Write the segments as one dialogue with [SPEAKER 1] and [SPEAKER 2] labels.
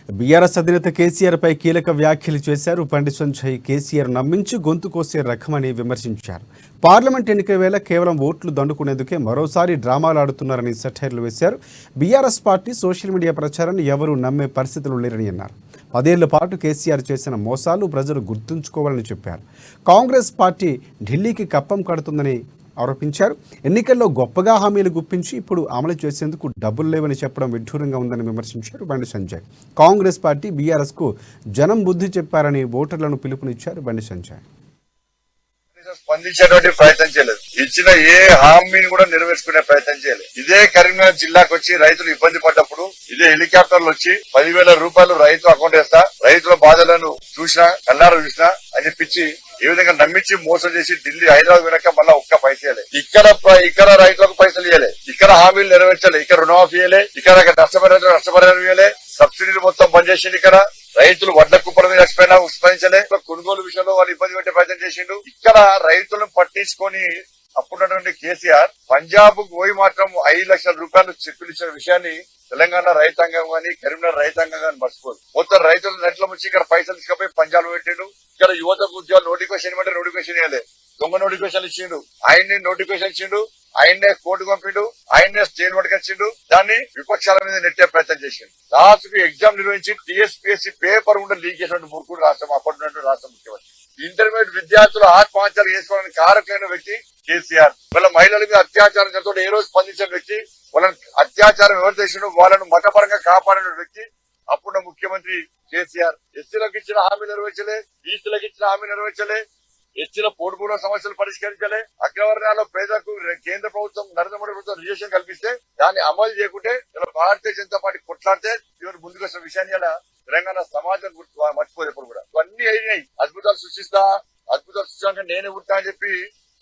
[SPEAKER 1] BRS అధినేత కేసీఆర్ పై కీలక వ్యాఖ్యలు చేశారు. బండి సంజయ్ కేసీఆర్ నమ్మించి గొంతు కోసే రకమని విమర్శించారు. పార్లమెంట్ ఎన్నికల వేళ కేవలం ఓట్లు దండుకునేందుకే మరోసారి డ్రామాలు ఆడుతున్నారని సెటైర్లు వేశారు. బీఆర్ఎస్ పార్టీ సోషల్ మీడియా ప్రచారాన్ని ఎవరూ నమ్మే పరిస్థితులు లేరని అన్నారు. 10 ఏళ్ల పాటు కేసీఆర్ చేసిన మోసాలు ప్రజలు గుర్తుంచుకోవాలని చెప్పారు. కాంగ్రెస్ పార్టీ ఢిల్లీకి కప్పం కడుతుందని ఆరోపించారు. ఎన్నికల్లో గొప్పగా హామీలు గుప్పించి ఇప్పుడు అమలు చేసేందుకు డబ్బులు లేవని చెప్పడం విడ్డూరంగా ఉందని విమర్శించారు బండి సంజయ్. కాంగ్రెస్ పార్టీ బీఆర్ఎస్కు జనం బుద్ధి చెప్పారని ఓటర్లను పిలుపునిచ్చారు బండి సంజయ్.
[SPEAKER 2] స్పందించేటువంటి ప్రయత్నం చేయలేదు. ఇచ్చిన ఏ హామీని కూడా నెరవేర్చుకునే ప్రయత్నం చేయలేదు. ఇదే కరీంనగర్ జిల్లాకు వచ్చి రైతులు ఇబ్బంది పడ్డప్పుడు ఇదే హెలికాప్టర్లు వచ్చి 10,000 రూపాయలు రైతు అకౌంట్ వేస్తా, రైతుల బాధలను చూసినా కన్నారా చూసినా అని చెప్పించి ఏ విధంగా నమ్మించి మోసం చేసి ఢిల్లీ హైదరాబాద్ వెనక మళ్ళా ఒక్క పైసలే ఇక్కడ రైతులకు పైసలు ఇవ్వలే, ఇక్కడ హామీలు నెరవేర్చలే, ఇక్కడ రుణమాఫీ ఇవ్వలే, ఇక్కడ నష్టపరిహారం ఇవ్వలే, సబ్సిడీలు మొత్తం బంద్ చేసిండు. ఇక్కడ రైతులు వడ్ల కుప్పల మీద చచ్చిపోయినా స్పందించలే, కొనుగోలు విషయంలో వాళ్ళు ఇబ్బంది పెట్టే ప్రయత్నం చేసిండు. ఇక్కడ రైతులను పట్టించుకొని అప్పుడున్నటువంటి కేసీఆర్ పంజాబ్ పోయి మాత్రం 5 లక్షల రూపాయలు చెక్కులు ఇచ్చిన విషయాన్ని తెలంగాణ రైతాంగం గాని కరీంనగర్ రైతాంగం గాని మర్చిపోదు. మొత్తం రైతుల నెట్ల నుంచి ఇక్కడ పైసలు తీసుకపోయి పంజాబ్ పెట్టిండు. ఇక్కడ యువతకు ఉద్యోగాలు నోటిఫికేషన్ ఇవ్వమంటే నోటిఫికేషన్ ఇవ్వలే, దొంగ నోటిఫికేషన్ ఇచ్చిండు. ఆయన్ని నోటిఫికేషన్ ఇచ్చిండు, ఆయన్నే కోర్టు పంపిండు, ఆయన్నే స్టేట్ పట్టుకొచ్చిండు. దాన్ని విపక్షాల మీద నెట్టే ప్రయత్నం చేసిండు. లాస్ట్ కు ఎగ్జామ్ నిర్వహించి టీఎస్పీఎస్సీ పేపర్ కూడా లీక్ చేసినట్టు మురుకుడు రాష్ట్రం అప్పటినట్టు రాష్ట్ర ముఖ్యమంత్రి. ఇంటర్మీడియట్ విద్యార్థులు ఆత్మహత్యలు చేసుకోవడానికి కారకమైన వ్యక్తి కేసీఆర్. వాళ్ళ మహిళల మీద అత్యాచారం జరుగుతుంటే ఏ రోజు స్పందించిన వ్యక్తి, వాళ్ళని అత్యాచారం ఎవరు చేసిండు వాళ్ళను మతపరంగా కాపాడిన వ్యక్తి అప్పుడున్న ముఖ్యమంత్రి కేసీఆర్. ఎస్సీలకు ఇచ్చిన హామీ నెరవేర్చలే, బీసీలకు ఇచ్చిన హామీ నెరవేర్చలే, ఇచ్చిన పోటుపూర్వ సమస్యలు పరిష్కరించలే, అగ్రవర్ణాల్లో పేదలకు కేంద్ర ప్రభుత్వం నరేంద్ర మోడీ ప్రభుత్వం రిజర్వేషన్ కల్పిస్తే దాన్ని అమలు చేయకుంటే ఇలా భారతీయ జనతా పార్టీ కొట్లాడితే ఇవన్నీ ముందుకు వచ్చిన విషయాన్ని ఇలా తెలంగాణ సమాజం మర్చిపోదు. ఎప్పుడు కూడా ఇవన్నీ అయినాయి. అద్భుతాలు సృష్టించడానికి నేనే పుట్టా అని చెప్పి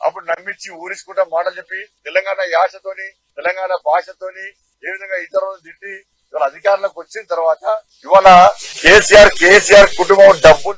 [SPEAKER 2] అప్పుడు నమ్మించి ఊరించుకుంటా మాటలు చెప్పి తెలంగాణ యాసతోని తెలంగాణ భాషతోని ఏ విధంగా ఇతరులను తిట్టి ఇవాళ అధికారంలోకి వచ్చిన తర్వాత ఇవాళ కేసీఆర్ కుటుంబం డబ్బు